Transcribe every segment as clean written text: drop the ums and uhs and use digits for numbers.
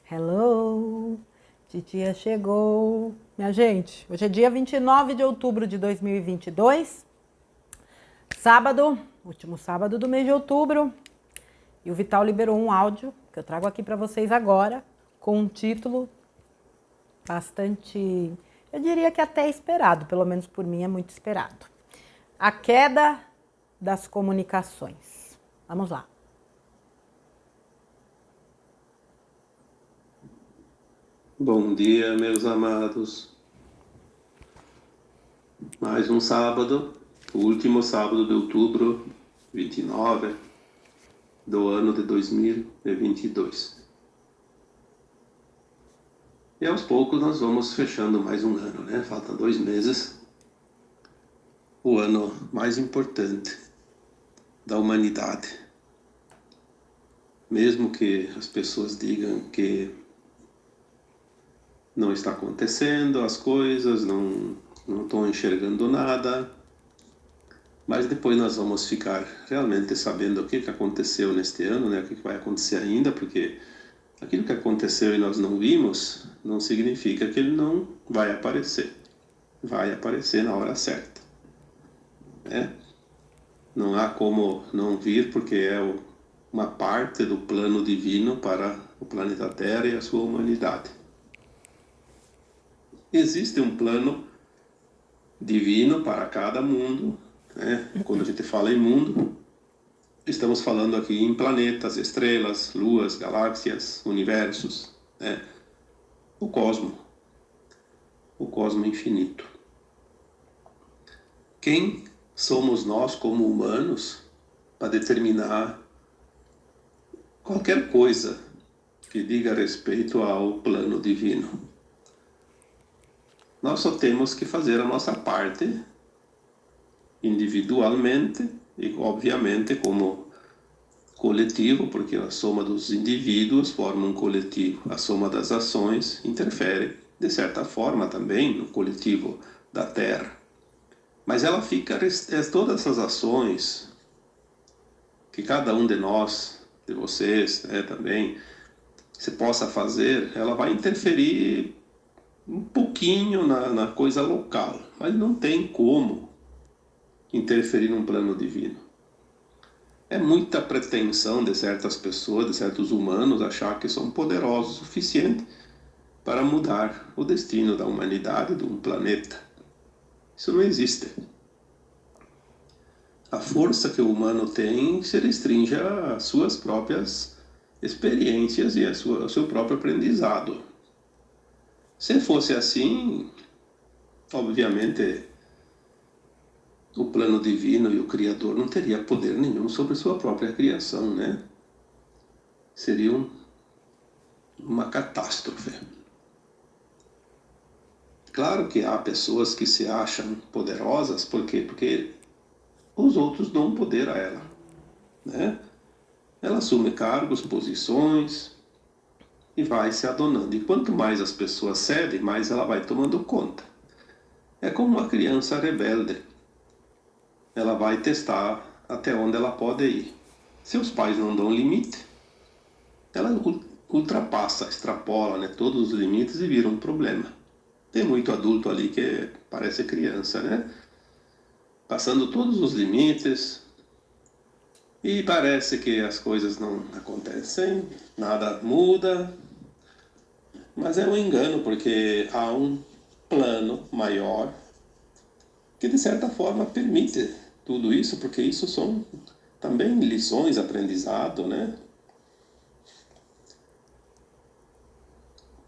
Hello! Titia chegou. Minha gente, hoje é dia 29 de outubro de 2022, sábado, último sábado do mês de outubro. E o Vital liberou um áudio que eu trago aqui para vocês agora, com um título bastante, eu diria que até esperado, pelo menos por mim é muito esperado. A queda das comunicações. Vamos lá. Bom dia, meus amados. Mais um sábado, o último sábado de outubro, 29 do ano de 2022. E aos poucos nós vamos fechando mais um ano, né? Faltam 2 meses. O ano mais importante da humanidade. Mesmo que as pessoas digam que não está acontecendo as coisas, não estão enxergando nada, mas depois nós vamos ficar realmente sabendo o que aconteceu neste ano, né? O que vai acontecer ainda, porque aquilo que aconteceu e nós não vimos, não significa que ele não vai aparecer. Vai aparecer na hora certa, né? Não há como não vir, porque é uma parte do plano divino para o planeta Terra e a sua humanidade. Existe um plano divino para cada mundo, né? Quando a gente fala em mundo, estamos falando aqui em planetas, estrelas, luas, galáxias, universos, né? O cosmo infinito. Quem somos nós como humanos para determinar qualquer coisa que diga respeito ao plano divino? Nós só temos que fazer a nossa parte individualmente e, obviamente, como coletivo, porque a soma dos indivíduos forma um coletivo. A soma das ações interfere, de certa forma, também no coletivo da Terra. Mas ela fica, todas essas ações que cada um de nós, de vocês, né, também, se possa fazer, ela vai interferir um pouquinho na coisa local, mas não tem como interferir num plano divino. É muita pretensão de certas pessoas, de certos humanos, achar que são poderosos o suficiente para mudar o destino da humanidade, de um planeta. Isso não existe. A força que o humano tem se restringe às suas próprias experiências e ao seu próprio aprendizado. Se fosse assim, obviamente, o plano divino e o Criador não teria poder nenhum sobre sua própria criação, né? Seria uma catástrofe. Claro que há pessoas que se acham poderosas, por quê? Porque os outros dão poder a ela, né? Ela assume cargos, posições e vai se adonando. E quanto mais as pessoas cedem, mais ela vai tomando conta. É como uma criança rebelde. Ela vai testar até onde ela pode ir. Se os pais não dão limite, ela ultrapassa, extrapola, né, todos os limites e vira um problema. Tem muito adulto ali que parece criança, né? Passando todos os limites e parece que as coisas não acontecem, nada muda, mas é um engano, porque há um plano maior que de certa forma permite tudo isso, porque isso são também lições, aprendizado, né?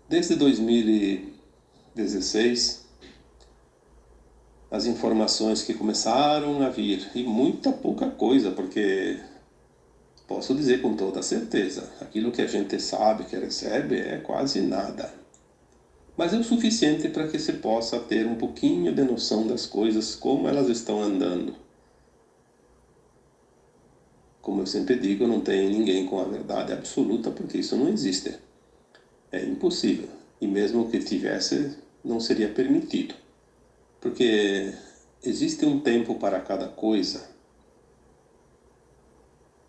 Desde 2016, as informações que começaram a vir, e muita pouca coisa, porque posso dizer com toda certeza, aquilo que a gente sabe, que recebe, é quase nada. Mas é o suficiente para que se possa ter um pouquinho de noção das coisas, como elas estão andando. Como eu sempre digo, não tem ninguém com a verdade absoluta, porque isso não existe. É impossível. E mesmo que tivesse, não seria permitido. Porque existe um tempo para cada coisa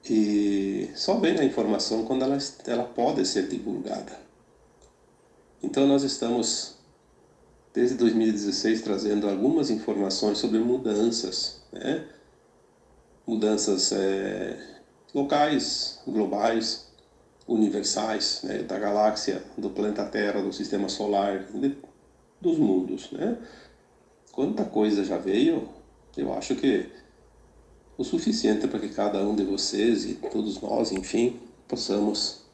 e só vem a informação quando ela pode ser divulgada. Então nós estamos, desde 2016, trazendo algumas informações sobre mudanças, né? Mudanças locais, globais, universais, né? Da galáxia, do planeta Terra, do sistema solar, dos mundos, né? Quanta coisa já veio, eu acho que o suficiente para que cada um de vocês e todos nós, enfim, possamos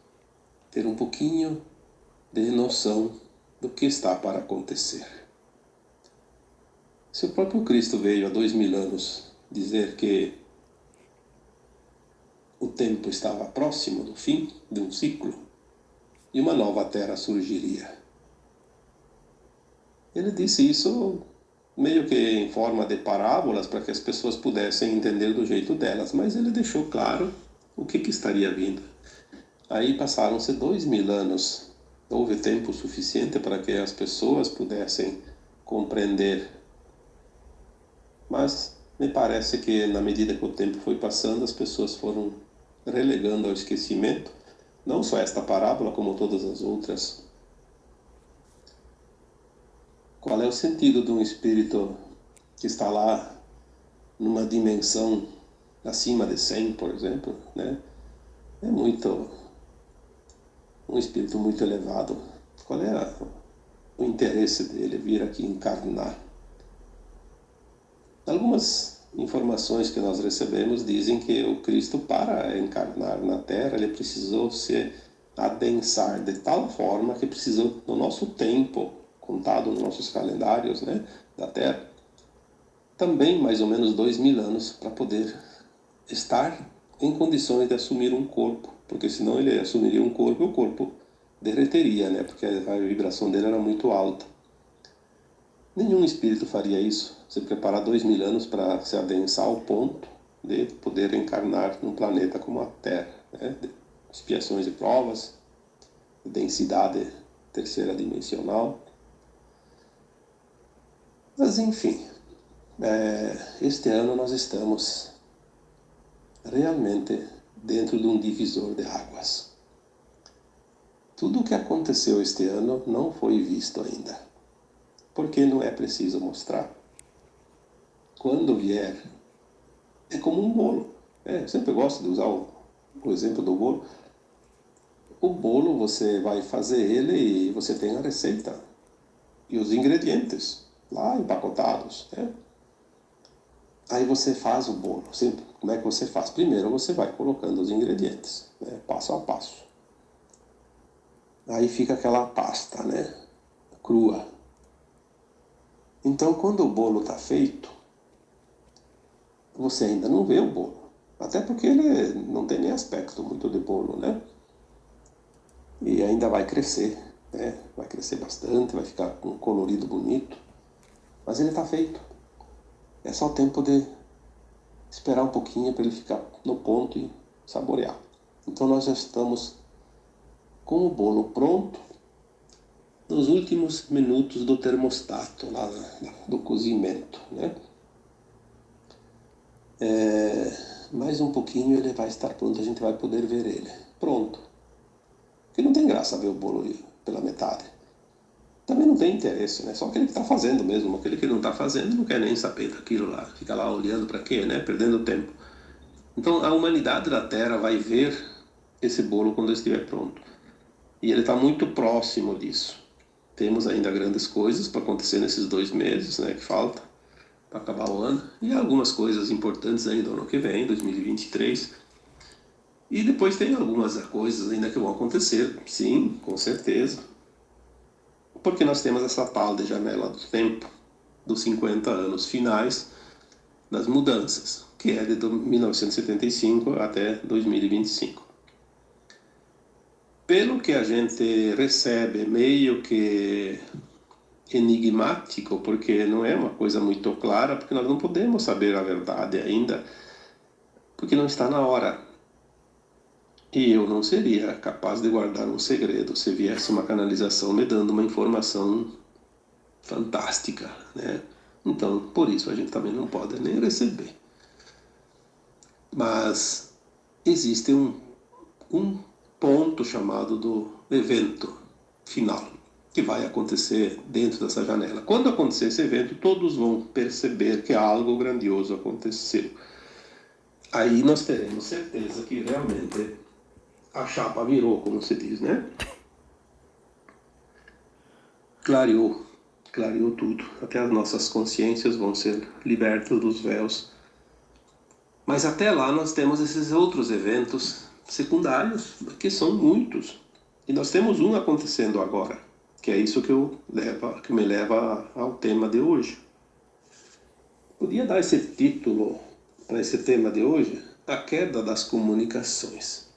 ter um pouquinho de noção do que está para acontecer. Se o próprio Cristo veio há 2000 anos dizer que o tempo estava próximo do fim de um ciclo e uma nova terra surgiria, ele disse isso meio que em forma de parábolas para que as pessoas pudessem entender do jeito delas, mas ele deixou claro o que estaria vindo. Aí passaram-se 2000 anos, houve tempo suficiente para que as pessoas pudessem compreender, mas me parece que na medida que o tempo foi passando, as pessoas foram relegando ao esquecimento, não só esta parábola, como todas as outras. Qual é o sentido de um espírito que está lá numa dimensão acima de 100, por exemplo, né? É um espírito muito elevado. Qual é o interesse dele vir aqui encarnar? Algumas informações que nós recebemos dizem que o Cristo, para encarnar na Terra, ele precisou se adensar de tal forma que precisou, no nosso tempo, contado nos nossos calendários, né, da Terra, também mais ou menos 2000 anos para poder estar em condições de assumir um corpo, porque senão ele assumiria um corpo e o corpo derreteria, né, porque a vibração dele era muito alta. Nenhum espírito faria isso, se preparar 2000 anos para se adensar ao ponto de poder encarnar num planeta como a Terra, né, de expiações e provas, de densidade terceira dimensional. Mas enfim, este ano nós estamos realmente dentro de um divisor de águas. Tudo o que aconteceu este ano não foi visto ainda, porque não é preciso mostrar. Quando vier, é como um bolo. Eu sempre gosto de usar o exemplo do bolo. O bolo, você vai fazer ele e você tem a receita e os ingredientes lá empacotados, né? Aí você faz o bolo. Como é que você faz? Primeiro você vai colocando os ingredientes, né? Passo a passo. Aí fica aquela pasta, né? Crua. Então, quando o bolo está feito, você ainda não vê o bolo. Até porque ele não tem nem aspecto muito de bolo, né? E ainda vai crescer, né? Vai crescer bastante, vai ficar com um colorido bonito. Mas ele está feito. É só o tempo de esperar um pouquinho para ele ficar no ponto e saborear. Então nós já estamos com o bolo pronto nos últimos minutos do termostato, lá do cozimento, né? Mais um pouquinho ele vai estar pronto, a gente vai poder ver ele. Pronto. Porque não tem graça ver o bolo pela metade. Também não tem interesse, né? Só aquele que está fazendo mesmo. Aquele que não está fazendo não quer nem saber daquilo lá. Fica lá olhando para quê, né? Perdendo tempo. Então a humanidade da Terra vai ver esse bolo quando estiver pronto. E ele está muito próximo disso. Temos ainda grandes coisas para acontecer nesses 2 meses, né? Que falta para acabar o ano. E algumas coisas importantes ainda no ano que vem, 2023. E depois tem algumas coisas ainda que vão acontecer. Sim, com certeza. Porque nós temos essa tal de janela do tempo dos 50 anos finais das mudanças, que é de 1975 até 2025. Pelo que a gente recebe, meio que enigmático, porque não é uma coisa muito clara, porque nós não podemos saber a verdade ainda, porque não está na hora. E eu não seria capaz de guardar um segredo se viesse uma canalização me dando uma informação fantástica, né? Então, por isso a gente também não pode nem receber. Mas existe um ponto chamado do evento final. que vai acontecer dentro dessa janela. Quando acontecer esse evento, todos vão perceber que algo grandioso aconteceu. Aí nós teremos certeza que realmente a chapa virou, como se diz, né? Clareou tudo. Até as nossas consciências vão ser libertas dos véus. Mas até lá nós temos esses outros eventos secundários, que são muitos. E nós temos um acontecendo agora, que é isso que me leva ao tema de hoje. Podia dar esse título para esse tema de hoje, a queda das comunicações.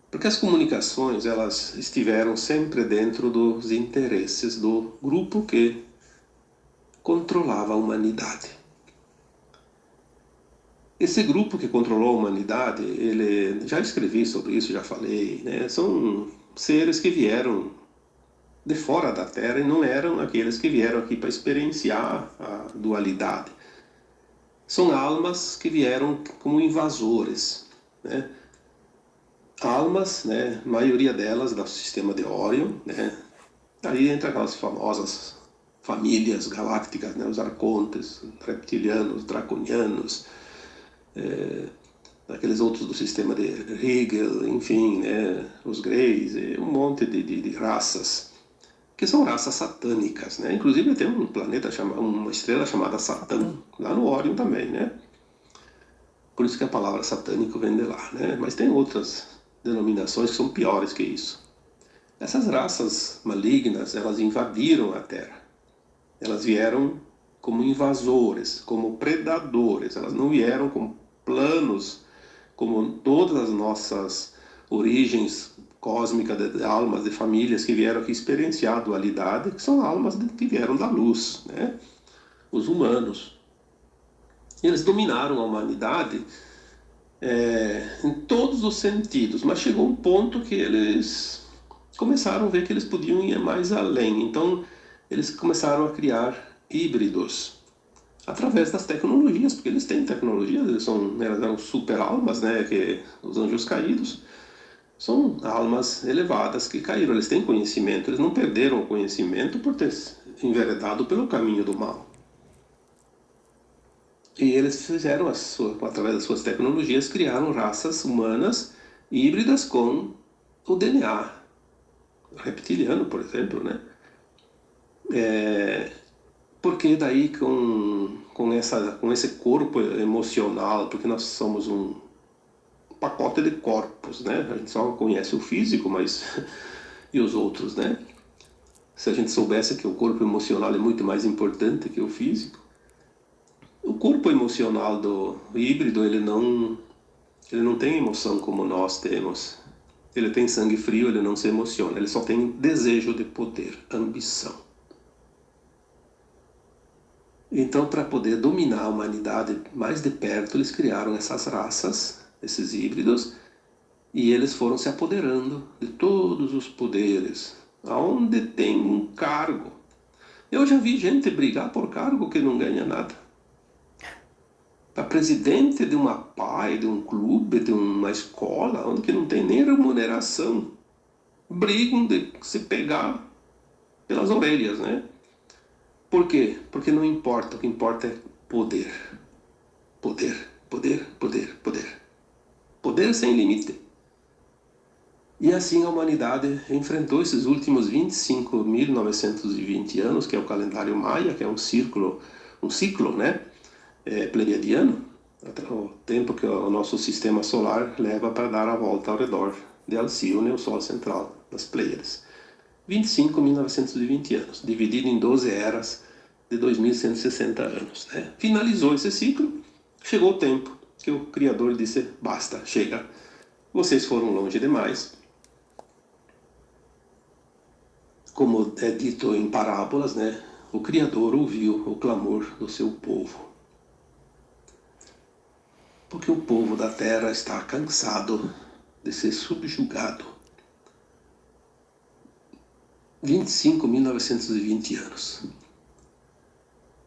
Porque as comunicações, elas estiveram sempre dentro dos interesses do grupo que controlava a humanidade. Esse grupo que controlou a humanidade, já escrevi sobre isso, já falei, né? São seres que vieram de fora da Terra e não eram aqueles que vieram aqui para experienciar a dualidade. São almas que vieram como invasores, né? Almas, né? A maioria delas do sistema de Orion, né? Aí entra aquelas famosas famílias galácticas, né? Os arcontes, reptilianos, draconianos, aqueles outros do sistema de Hegel, enfim, né? Os Greys, um monte de raças que são raças satânicas, né? Inclusive tem um planeta uma estrela chamada Satã lá no Órion também, né? Por isso que a palavra satânico vem de lá, né? Mas tem outras denominações que são piores que isso. Essas raças malignas, elas invadiram a Terra. Elas vieram como invasores, como predadores. Elas não vieram com planos como todas as nossas origens cósmicas de almas, de famílias que vieram aqui experienciar a dualidade, que são almas que vieram da luz, né? Os humanos. E eles dominaram a humanidade em todos os sentidos, mas chegou um ponto que eles começaram a ver que eles podiam ir mais além. Então, eles começaram a criar híbridos através das tecnologias, porque eles têm tecnologia, eles eram super almas, né, que os anjos caídos são almas elevadas que caíram, eles têm conhecimento, eles não perderam o conhecimento por ter enveredado pelo caminho do mal. E eles fizeram, através das suas tecnologias, criaram raças humanas híbridas com o DNA reptiliano, por exemplo, né? Porque daí com esse corpo emocional, porque nós somos um pacote de corpos, né? A gente só conhece o físico, mas e os outros, né? Se a gente soubesse que o corpo emocional é muito mais importante que o físico, o corpo emocional do híbrido, ele não tem emoção como nós temos. Ele tem sangue frio, ele não se emociona, ele só tem desejo de poder, ambição. Então, para poder dominar a humanidade mais de perto, eles criaram essas raças, esses híbridos, e eles foram se apoderando de todos os poderes, aonde tem um cargo. Eu já vi gente brigar por cargo que não ganha nada. Para presidente de uma PAI, de um clube, de uma escola, onde que não tem nem remuneração, brigam de se pegar pelas orelhas, né? Por quê? Porque não importa, o que importa é poder. Poder, poder, poder, poder. Poder sem limite. E assim a humanidade enfrentou esses últimos 25.920 anos, que é o calendário maia, que é um ciclo, né? Pleiadiano, o tempo que o nosso sistema solar leva para dar a volta ao redor de Alcíone, o Sol central das Pleiades. 25.920 anos, dividido em 12 eras de 2.160 anos. Né? Finalizou esse ciclo, chegou o tempo que o Criador disse, basta, chega, vocês foram longe demais. Como é dito em parábolas, né? O Criador ouviu o clamor do seu povo. Porque o povo da terra está cansado de ser subjugado. 25.920 anos.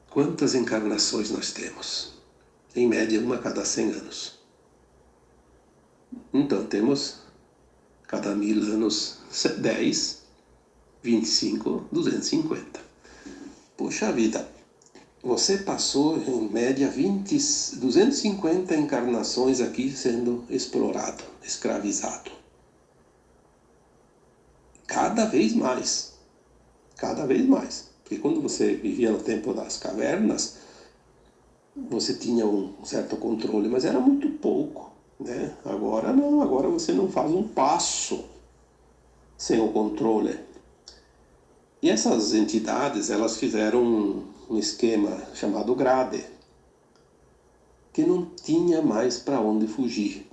Quantas encarnações nós temos? Em média, uma a cada 100 anos. Então, temos cada 1000 anos 10 25, 250. Puxa vida, você passou em média 250 encarnações aqui sendo explorado, escravizado. Cada vez mais. Cada vez mais. Porque quando você vivia no tempo das cavernas, você tinha um certo controle, mas era muito pouco, né? Agora não, agora você não faz um passo sem o controle. E essas entidades, elas fizeram um esquema chamado grade, que não tinha mais para onde fugir.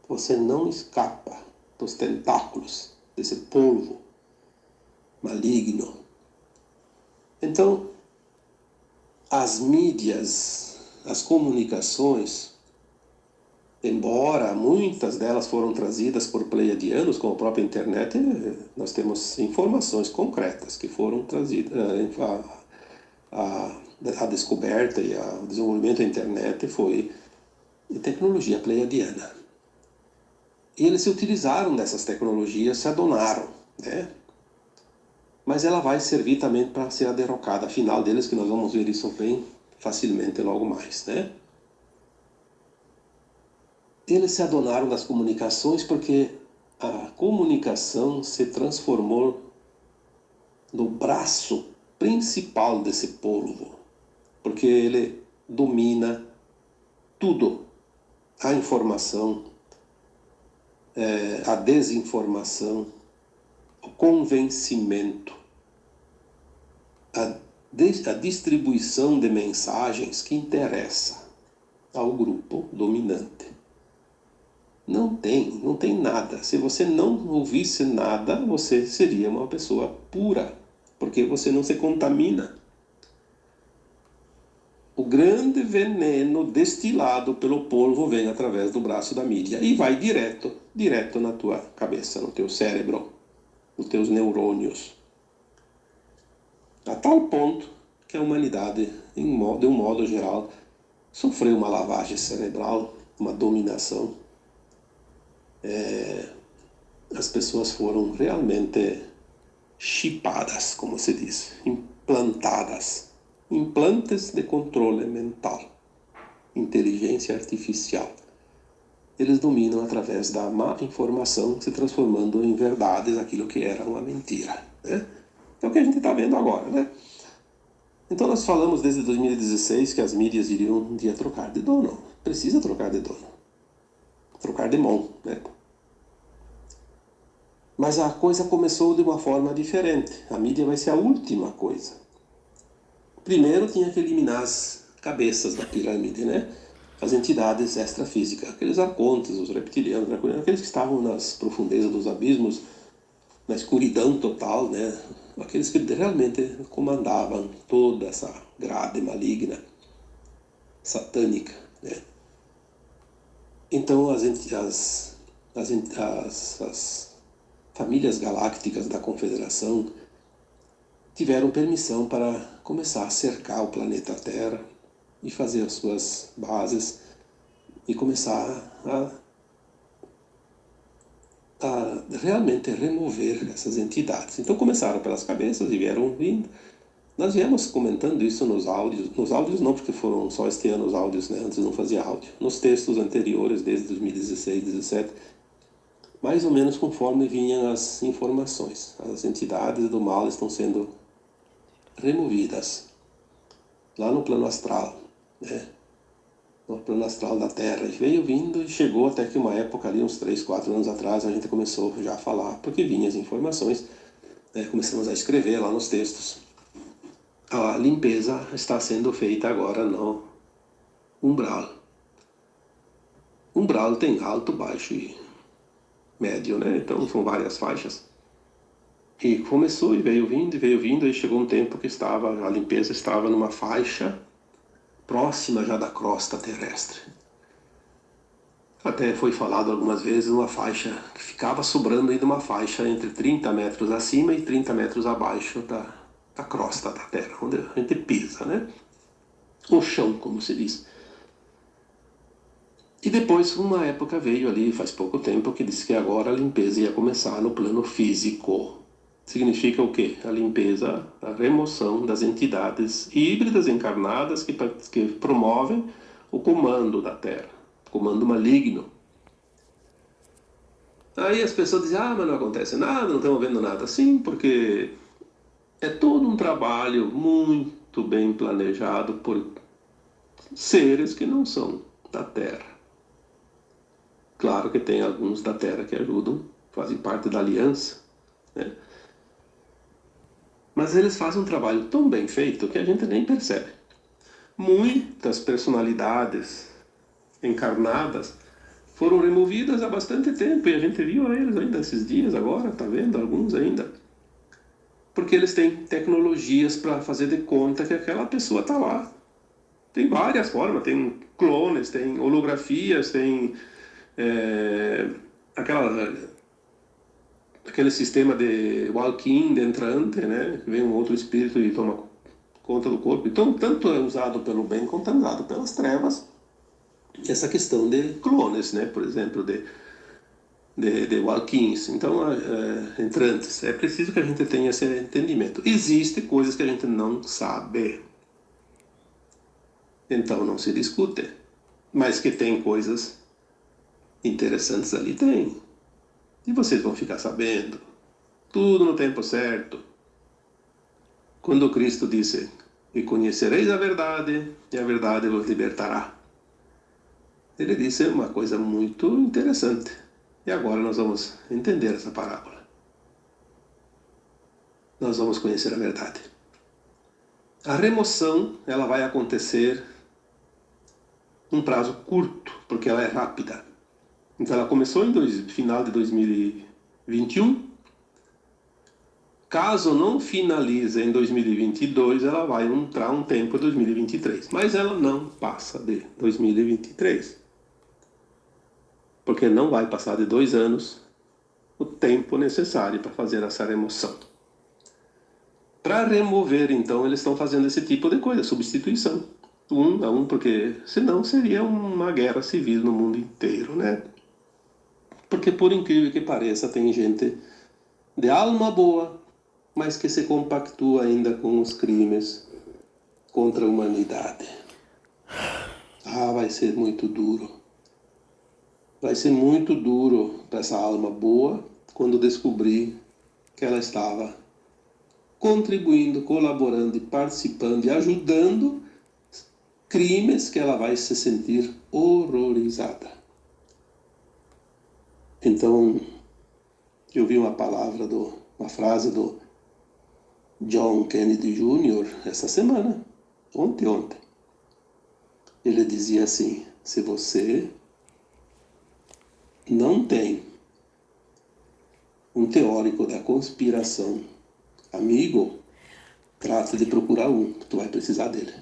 Você não escapa dos tentáculos desse polvo maligno. Então, as mídias, as comunicações, embora muitas delas foram trazidas por pleiadianos, como a própria internet, nós temos informações concretas que foram trazidas. A descoberta e o desenvolvimento da internet foi de tecnologia pleiadiana. E eles se utilizaram dessas tecnologias, se adonaram, né? Mas ela vai servir também para ser a derrocada final deles, que nós vamos ver isso bem facilmente logo mais, né? Eles se adonaram das comunicações porque a comunicação se transformou no braço principal desse polvo, porque ele domina tudo, a informação, a desinformação, o convencimento, a distribuição de mensagens que interessa ao grupo dominante. Não tem nada. Se você não ouvisse nada, você seria uma pessoa pura, porque você não se contamina. O grande veneno destilado pelo polvo vem através do braço da mídia e vai direto na tua cabeça, no teu cérebro, nos teus neurônios. A tal ponto que a humanidade, de um modo geral, sofreu uma lavagem cerebral, uma dominação. As pessoas foram realmente chipadas, como se diz, implantadas. Implantes de controle mental, inteligência artificial. Eles dominam através da má informação, se transformando em verdades aquilo que era uma mentira, né? É o que a gente está vendo agora, né? Então nós falamos desde 2016 que as mídias iriam um dia trocar de dono. Precisa trocar de dono. Trocar de mão, né? Mas a coisa começou de uma forma diferente. A mídia vai ser a última coisa. Primeiro tinha que eliminar as cabeças da pirâmide, né? As entidades extrafísicas, aqueles arcontes, os reptilianos, aqueles que estavam nas profundezas dos abismos, na escuridão total, né? Aqueles que realmente comandavam toda essa grade maligna, satânica, né? Então as famílias galácticas da Confederação tiveram permissão para começar a cercar o planeta Terra e fazer as suas bases e começar a realmente remover essas entidades. Então começaram pelas cabeças e vieram vindo. Nós viemos comentando isso nos áudios não, porque foram só este ano os áudios, né? Antes não fazia áudio. Nos textos anteriores, desde 2016, 2017, mais ou menos conforme vinham as informações. As entidades do mal estão sendo removidas lá no plano astral, né? No plano astral da Terra. E veio vindo e chegou até que uma época ali, uns 3, 4 anos atrás, a gente começou já a falar, porque vinham as informações, né? Começamos a escrever lá nos textos. A limpeza está sendo feita agora no umbral. Umbral tem alto, baixo e médio, né? Então são várias faixas. E começou e veio vindo, e chegou um tempo que a limpeza estava numa faixa próxima já da crosta terrestre. Até foi falado algumas vezes uma faixa que ficava sobrando ainda uma faixa entre 30 metros acima e 30 metros abaixo da crosta da Terra, onde a gente pisa, né? O chão, como se diz. E depois uma época veio ali, faz pouco tempo, que disse que agora a limpeza ia começar no plano físico. significa o quê? A limpeza, a remoção das entidades híbridas encarnadas que promovem o comando da Terra, comando maligno. Aí as pessoas dizem, mas não acontece nada, não estamos vendo nada. Sim, porque é todo um trabalho muito bem planejado por seres que não são da Terra. Claro que tem alguns da Terra que ajudam, fazem parte da aliança, né? Mas eles fazem um trabalho tão bem feito que a gente nem percebe. Muitas personalidades encarnadas foram removidas há bastante tempo e a gente viu eles ainda esses dias agora, tá vendo alguns ainda. Porque eles têm tecnologias para fazer de conta que aquela pessoa está lá. Tem várias formas, tem clones, tem holografias, tem aquele sistema de walk-in, de entrante, né? Vem um outro espírito e toma conta do corpo. Então, tanto é usado pelo bem quanto é usado pelas trevas. Essa questão de clones, né? Por exemplo, de walk-ins. Então, entrantes. É preciso que a gente tenha esse entendimento. Existem coisas que a gente não sabe. Então, não se discute. Mas que tem coisas interessantes ali, tem. E vocês vão ficar sabendo. Tudo no tempo certo. Quando Cristo disse, e conhecereis a verdade, e a verdade vos libertará. Ele disse uma coisa muito interessante. E agora nós vamos entender essa parábola. Nós vamos conhecer a verdade. A remoção, ela vai acontecer num prazo curto, porque ela é rápida. Então ela começou no final de 2021. Caso não finalize em 2022, ela vai entrar um tempo em 2023. Mas ela não passa de 2023. Porque não vai passar de 2 anos o tempo necessário para fazer essa remoção. Para remover, então, eles estão fazendo esse tipo de coisa, substituição. Um a um, porque senão seria uma guerra civil no mundo inteiro, né? Porque, por incrível que pareça, tem gente de alma boa, mas que se compactua ainda com os crimes contra a humanidade. Vai ser muito duro. Vai ser muito duro para essa alma boa quando descobrir que ela estava contribuindo, colaborando e participando e ajudando crimes que ela vai se sentir horrorizada. Então, eu vi uma frase do John Kennedy Jr. essa semana, ontem. Ele dizia assim, se você não tem um teórico da conspiração amigo, trata de procurar um, tu vai precisar dele.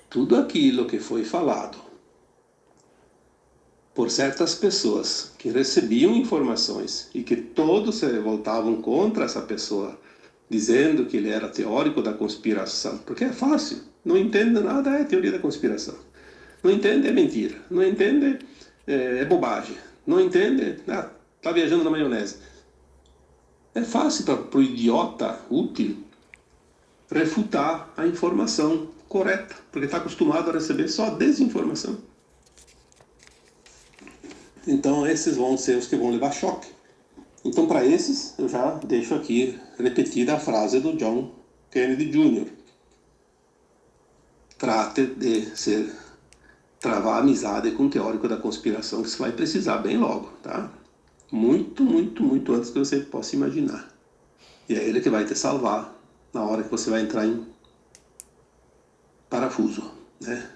Tudo aquilo que foi falado por certas pessoas que recebiam informações e que todos se voltavam contra essa pessoa, dizendo que ele era teórico da conspiração, porque é fácil, não entende nada, é teoria da conspiração. Não entende, é mentira. Não entende, é bobagem. Não entende, tá viajando na maionese. É fácil para o idiota útil refutar a informação correta, porque está acostumado a receber só desinformação. Então esses vão ser os que vão levar choque. Então para esses eu já deixo aqui repetida a frase do John Kennedy Jr. Trate de travar amizade com um teórico da conspiração, que você vai precisar bem logo, tá? Muito, muito, muito antes que você possa imaginar. E é ele que vai te salvar na hora que você vai entrar em parafuso, né?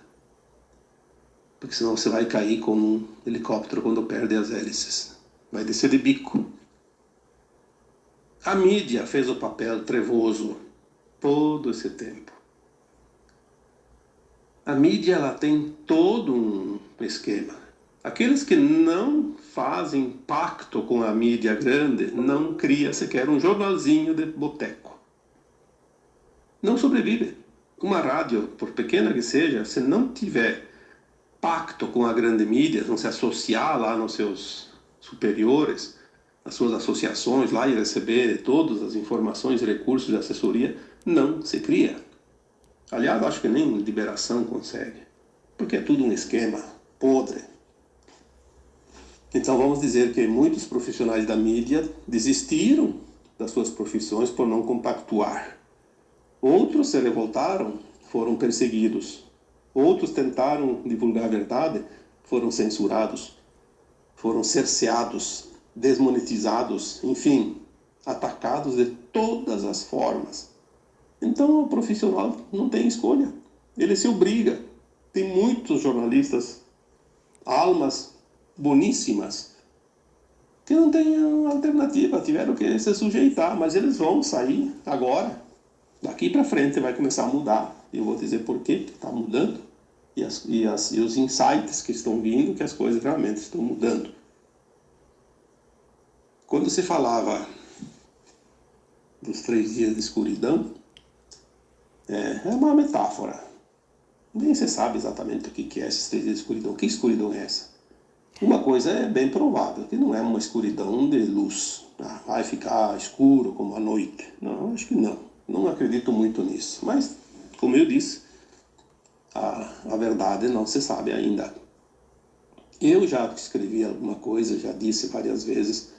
Porque senão você vai cair como um helicóptero quando perde as hélices. Vai descer de bico. A mídia fez o papel trevoso todo esse tempo. A mídia, ela tem todo um esquema. Aqueles que não fazem pacto com a mídia grande não cria sequer um jornalzinho de boteco. Não sobrevive. Uma rádio, por pequena que seja, se não tiver pacto com a grande mídia, não se associar lá nos seus superiores, as suas associações lá e receber todas as informações e recursos de assessoria, não se cria. Aliás, acho que nem liberação consegue, porque é tudo um esquema podre. Então vamos dizer que muitos profissionais da mídia desistiram das suas profissões por não compactuar. Outros se revoltaram, foram perseguidos. Outros tentaram divulgar a verdade, foram censurados, foram cerceados, desmonetizados, enfim, atacados de todas as formas. Então o profissional não tem escolha, ele se obriga. Tem muitos jornalistas, almas boníssimas, que não têm alternativa, tiveram que se sujeitar, mas eles vão sair agora. Daqui para frente vai começar a mudar. Eu vou dizer por que está mudando e os insights que estão vindo, que as coisas realmente estão mudando. Quando se falava dos 3 dias de escuridão, é uma metáfora. Nem se sabe exatamente o que é esses 3 dias de escuridão. Que escuridão é essa? Uma coisa é bem provável, que não é uma escuridão de luz. Vai ficar escuro como a noite. Não, acho que não. Não acredito muito nisso. Mas, como eu disse, a verdade não se sabe ainda. Eu já escrevi alguma coisa, já disse várias vezes.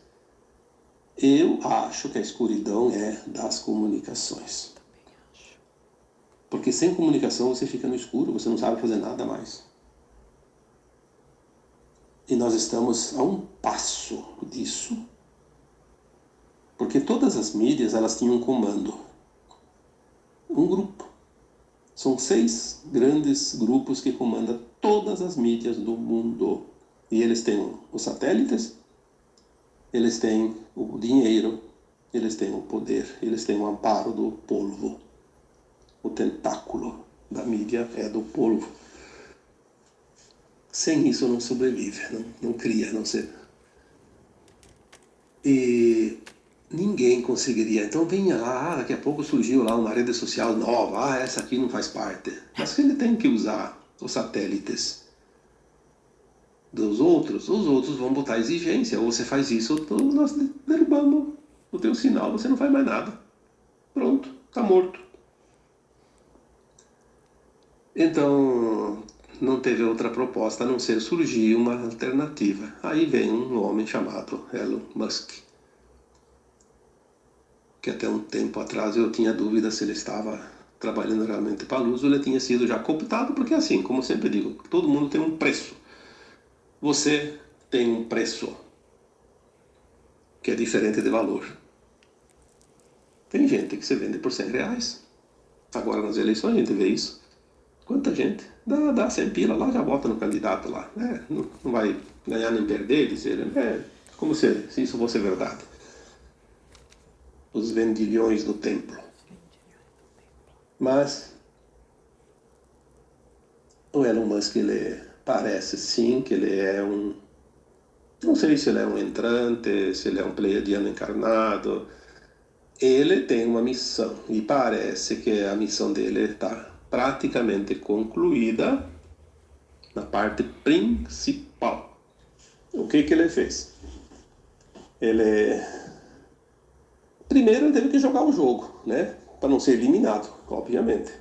Eu acho que a escuridão é das comunicações. Porque sem comunicação você fica no escuro, você não sabe fazer nada mais. E nós estamos a um passo disso. Porque todas as mídias, elas tinham um comando. Um grupo. São 6 grandes grupos que comandam todas as mídias do mundo. E eles têm os satélites, eles têm o dinheiro, eles têm o poder, eles têm o amparo do polvo. O tentáculo da mídia é do polvo. Sem isso não sobrevive, não cria, não se... E ninguém conseguiria. Então vinha lá, daqui a pouco surgiu lá uma rede social nova, essa aqui não faz parte. Mas ele tem que usar os satélites dos outros, os outros vão botar exigência, ou você faz isso, ou nós derrubamos o teu sinal, você não faz mais nada. Pronto, está morto. Então, não teve outra proposta a não ser surgir uma alternativa. Aí vem um homem chamado Elon Musk, que até um tempo atrás eu tinha dúvida se ele estava trabalhando realmente para a luz ou ele tinha sido já cooptado, porque assim, como eu sempre digo, todo mundo tem um preço. Você tem um preço que é diferente de valor. Tem gente que se vende por R$100. Agora nas eleições a gente vê isso. Quanta gente? Dá 100 pila lá, já vota no candidato lá. Não vai ganhar nem perder, dizer. Como se isso fosse verdade. Os vendilhões do templo. Mas o Elon Musk, ele parece sim que ele é um... Não sei se ele é um entrante, se ele é um pleiadiano encarnado. Ele tem uma missão e parece que a missão dele está praticamente concluída na parte principal. O que ele fez? Primeiro ele teve que jogar o jogo, né? Para não ser eliminado, obviamente.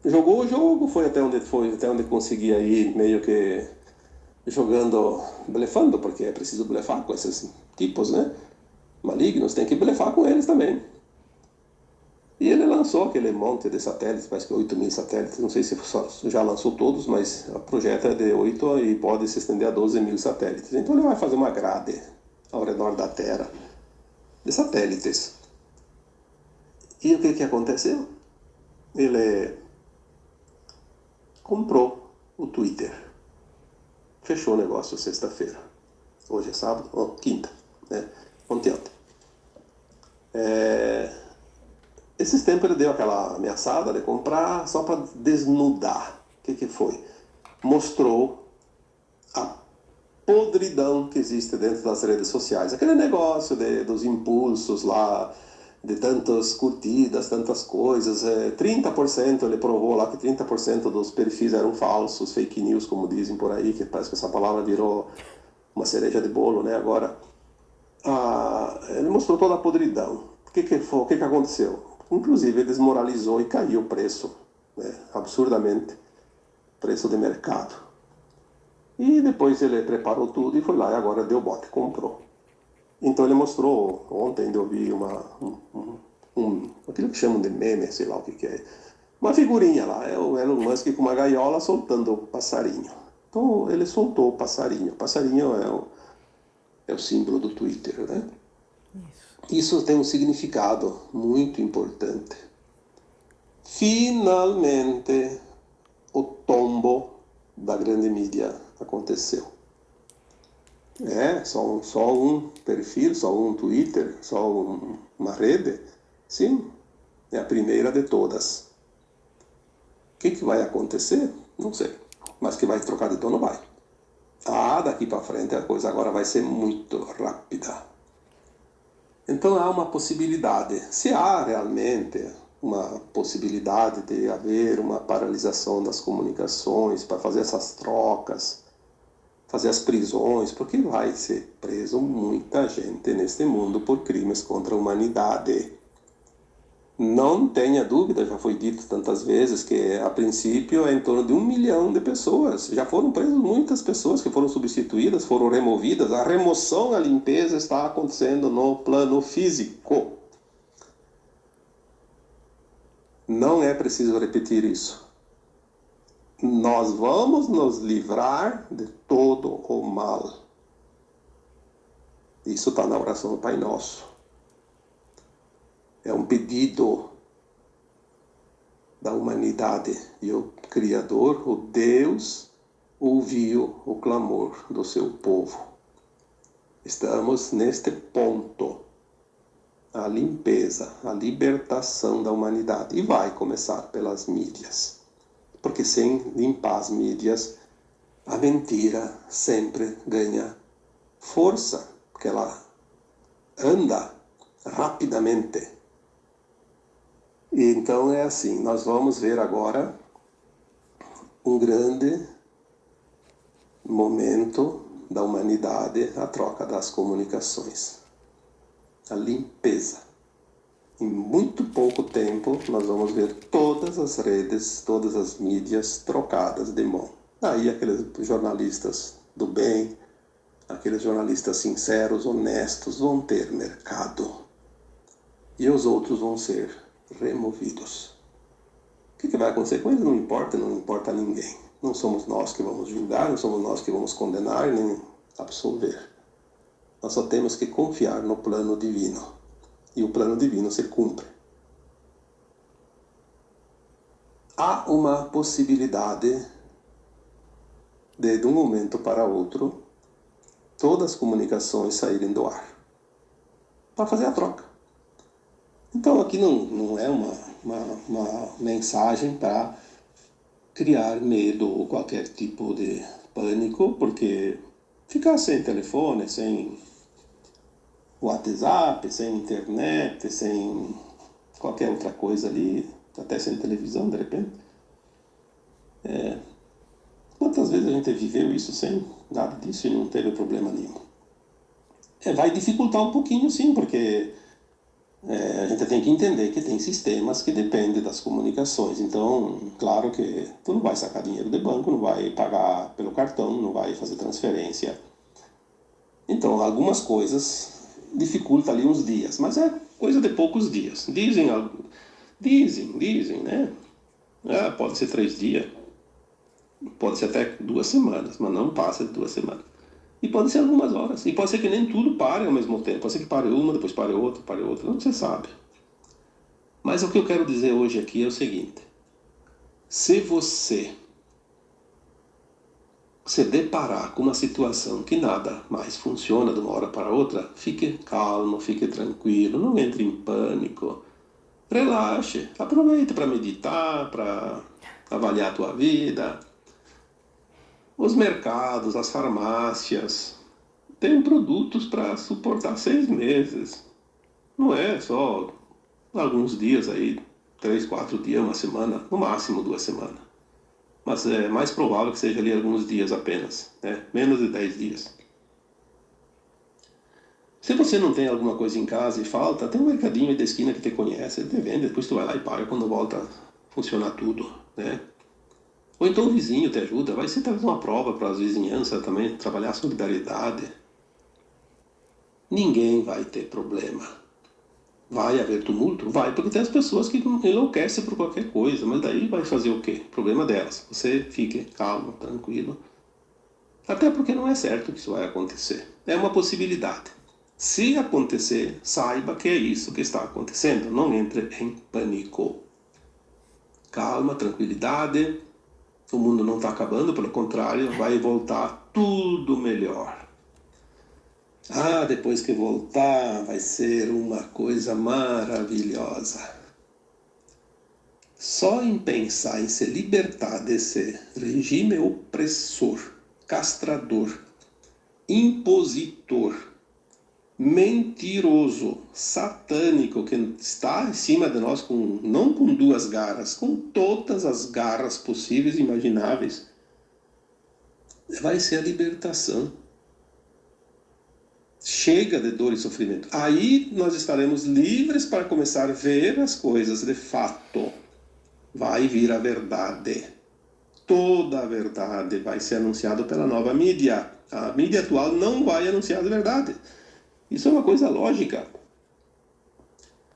Jogou o jogo, foi, até onde conseguia ir, meio que jogando, blefando, porque é preciso blefar com esses tipos, né? Malignos, tem que blefar com eles também. E ele lançou aquele monte de satélites, parece que 8.000 satélites, não sei se já lançou todos, mas o projeto é de 8 e pode se estender a 12.000 satélites. Então ele vai fazer uma grade ao redor da Terra de satélites. E o que aconteceu? Ele comprou o Twitter. Fechou o negócio sexta-feira. Hoje é sábado? Quinta, né? Ontem. Esses tempos ele deu aquela ameaçada de comprar só para desnudar. O que foi? Mostrou a podridão que existe dentro das redes sociais. Aquele negócio dos impulsos lá, de tantas curtidas, tantas coisas. 30%, ele provou lá que 30% dos perfis eram falsos, fake news, como dizem por aí, que parece que essa palavra virou uma cereja de bolo, né? Agora, ele mostrou toda a podridão. O que aconteceu? Inclusive, ele desmoralizou e caiu o preço, né? Absurdamente, preço de mercado. E depois ele preparou tudo e foi lá e agora deu bote, comprou. Então ele mostrou, ontem eu vi aquilo que chamam de meme, sei lá o que é. Uma figurinha lá, é o Elon Musk com uma gaiola soltando o passarinho. Então ele soltou o passarinho. O passarinho é o símbolo do Twitter, né? Isso tem um significado muito importante. Finalmente, o tombo da grande mídia aconteceu. Só um perfil, só um Twitter, só uma rede? Sim, é a primeira de todas. O que vai acontecer? Não sei. Mas que vai trocar de dono, vai. Daqui para frente a coisa agora vai ser muito rápida. Então há uma possibilidade, se há realmente uma possibilidade de haver uma paralisação das comunicações para fazer essas trocas, fazer as prisões, porque vai ser preso muita gente neste mundo por crimes contra a humanidade. Não tenha dúvida, já foi dito tantas vezes, que a princípio é em torno de 1 milhão de pessoas. Já foram presas muitas pessoas que foram substituídas, foram removidas. A remoção, a limpeza está acontecendo no plano físico. Não é preciso repetir isso. Nós vamos nos livrar de todo o mal. Isso está na oração do Pai Nosso. É um pedido da humanidade. E o Criador, o Deus, ouviu o clamor do seu povo. Estamos neste ponto. A limpeza, a libertação da humanidade. E vai começar pelas mídias. Porque sem limpar as mídias, a mentira sempre ganha força. Porque ela anda rapidamente. E então é assim, nós vamos ver agora um grande momento da humanidade, a troca das comunicações, a limpeza. Em muito pouco tempo nós vamos ver todas as redes, todas as mídias trocadas de mão. Aí aqueles jornalistas do bem, aqueles jornalistas sinceros, honestos, vão ter mercado. E os outros vão ser removidos. O que vai acontecer com eles não importa a ninguém. Não somos nós que vamos julgar, não somos nós que vamos condenar, nem absolver. Nós só temos que confiar no plano divino. E o plano divino se cumpre. Há uma possibilidade de um momento para outro, todas as comunicações saírem do ar. Para fazer a troca. Então aqui não é uma mensagem para criar medo ou qualquer tipo de pânico, porque ficar sem telefone, sem WhatsApp, sem internet, sem qualquer outra coisa ali, até sem televisão de repente. Quantas vezes a gente viveu isso sem nada disso e não teve problema nenhum? Vai dificultar um pouquinho sim, porque a gente tem que entender que tem sistemas que dependem das comunicações. Então, claro que tu não vai sacar dinheiro de banco, não vai pagar pelo cartão, não vai fazer transferência. Então, algumas coisas dificultam ali uns dias, mas é coisa de poucos dias. Dizem, né? Pode ser 3 dias, pode ser até 2 semanas, mas não passa de 2 semanas. E pode ser algumas horas. E pode ser que nem tudo pare ao mesmo tempo. Pode ser que pare uma, depois pare outra. Não se sabe. Mas o que eu quero dizer hoje aqui é o seguinte. Se você se deparar com uma situação que nada mais funciona de uma hora para outra, fique calmo, fique tranquilo, não entre em pânico. Relaxe. Aproveite para meditar, para avaliar a tua vida. Os mercados, as farmácias, têm produtos para suportar 6 meses. Não é só alguns dias aí, 3, 4 dias, uma semana, no máximo 2 semanas. Mas é mais provável que seja ali alguns dias apenas, né? Menos de 10 dias. Se você não tem alguma coisa em casa e falta, tem um mercadinho da esquina que te conhece, ele te vende, depois tu vai lá e paga quando volta a funcionar tudo, né? Ou então o vizinho te ajuda, vai ser talvez uma prova para as vizinhanças também, trabalhar a solidariedade. Ninguém vai ter problema. Vai haver tumulto? Vai, porque tem as pessoas que enlouquecem por qualquer coisa, mas daí vai fazer o quê? Problema delas. Você fique calmo, tranquilo. Até porque não é certo que isso vai acontecer. É uma possibilidade. Se acontecer, saiba que é isso que está acontecendo. Não entre em pânico. Calma, tranquilidade. O mundo não está acabando, pelo contrário, vai voltar tudo melhor. Ah, depois que voltar, vai ser uma coisa maravilhosa. Só em pensar em se libertar desse regime opressor, castrador, impositor, mentiroso, satânico, que está em cima de nós não com duas garras, com todas as garras possíveis e imagináveis, vai ser a libertação. Chega de dor e sofrimento. Aí nós estaremos livres para começar a ver as coisas de fato. Vai vir a verdade. Toda a verdade vai ser anunciada pela nova mídia. A mídia atual não vai anunciar a verdade. Isso é uma coisa lógica.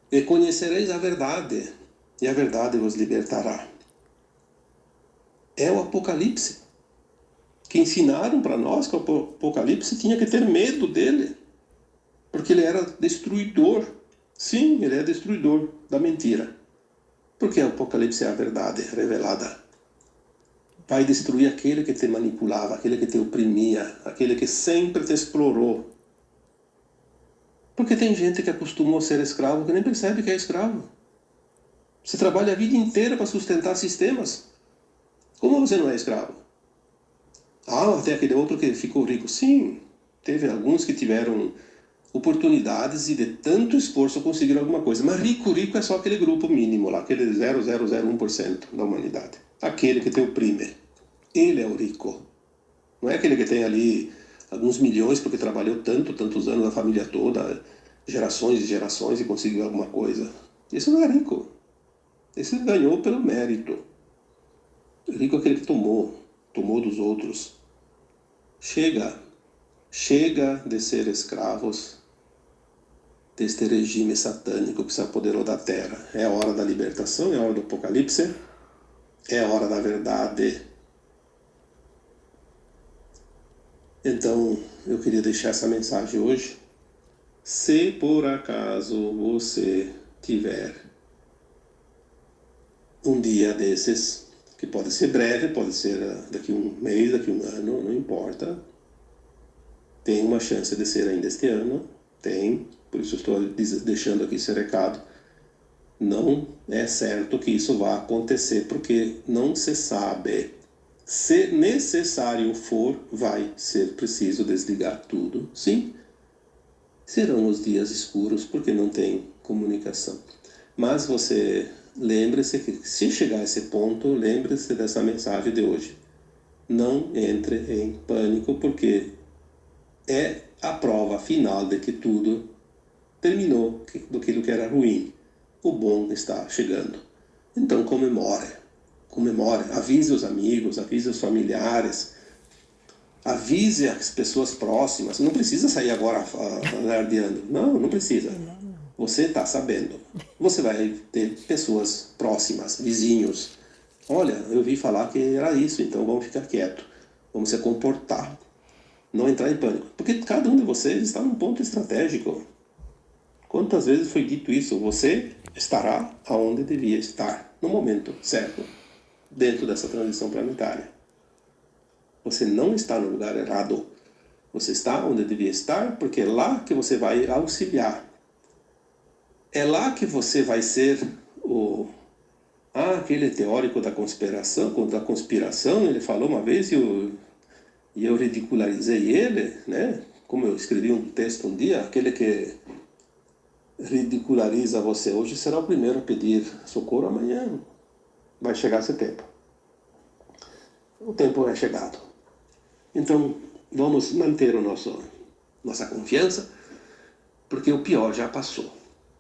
E conhecereis a verdade, e a verdade vos libertará. É o Apocalipse. Que ensinaram para nós que o Apocalipse tinha que ter medo dele. Porque ele era destruidor. Sim, ele é destruidor da mentira. Porque o Apocalipse é a verdade revelada. Vai destruir aquele que te manipulava, aquele que te oprimia, aquele que sempre te explorou. Porque tem gente que acostumou a ser escravo que nem percebe que é escravo. Você trabalha a vida inteira para sustentar sistemas. Como você não é escravo? Ah, até aquele outro que ficou rico. Sim, teve alguns que tiveram oportunidades e de tanto esforço conseguiram alguma coisa. Mas rico é só aquele grupo mínimo lá, aquele 0,001% da humanidade. Aquele que te oprime. Ele é o rico. Não é aquele que tem ali alguns milhões porque trabalhou tantos anos, a família toda, gerações e gerações e conseguiu alguma coisa. Esse não é rico. Esse ganhou pelo mérito. Rico é aquele que tomou dos outros. Chega de ser escravos deste regime satânico que se apoderou da terra. É a hora da libertação, é a hora do Apocalipse, é a hora da verdade. Então, eu queria deixar essa mensagem hoje. Se por acaso você tiver um dia desses, que pode ser breve, pode ser daqui um mês, daqui um ano, não importa, tem uma chance de ser ainda este ano, tem, por isso estou deixando aqui esse recado. Não é certo que isso vá acontecer, porque não se sabe. Se necessário for, vai ser preciso desligar tudo. Sim, serão os dias escuros, porque não tem comunicação. Mas você lembre-se que, se chegar a esse ponto, lembre-se dessa mensagem de hoje. Não entre em pânico, porque é a prova final de que tudo terminou, daquilo que era ruim. O bom está chegando. Então comemore, avise os amigos, avise os familiares, avise as pessoas próximas. Não precisa sair agora alardeando. Não precisa. Você está sabendo. Você vai ter pessoas próximas, vizinhos. Olha, eu ouvi falar que era isso, então vamos ficar quieto. Vamos se comportar. Não entrar em pânico. Porque cada um de vocês está num ponto estratégico. Quantas vezes foi dito isso? Você estará aonde devia estar, no momento certo, dentro dessa transição planetária. Você não está no lugar errado. Você está onde devia estar, porque é lá que você vai auxiliar. É lá que você vai ser aquele teórico da conspiração, ele falou uma vez e eu ridicularizei ele, né? Como eu escrevi um texto um dia, aquele que ridiculariza você hoje será o primeiro a pedir socorro amanhã. Vai chegar esse tempo. O tempo é chegado. Então, vamos manter nossa confiança, Porque o pior já passou.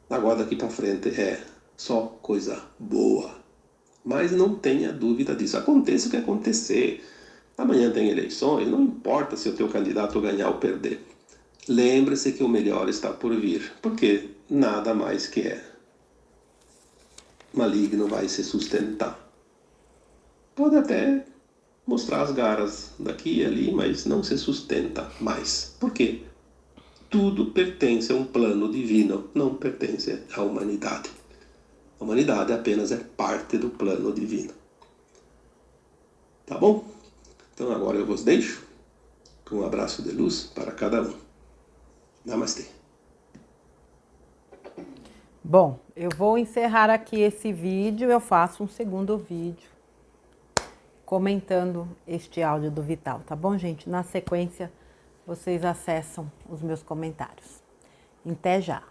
Agora daqui para frente é só coisa boa. Mas não tenha dúvida disso. Aconteça o que acontecer. Amanhã tem eleições, não importa se o teu candidato ganhar ou perder. Lembre-se que o melhor está por vir, porque nada mais que é maligno vai se sustentar. Pode até mostrar as garras daqui e ali, mas não se sustenta mais. Por quê? Tudo pertence a um plano divino, não pertence à humanidade. A humanidade apenas é parte do plano divino. Tá bom? Então agora eu vos deixo com um abraço de luz para cada um. Namastê. Bom, eu vou encerrar aqui esse vídeo, eu faço um segundo vídeo comentando este áudio do Vital, tá bom, gente? Na sequência, vocês acessam os meus comentários. Até já!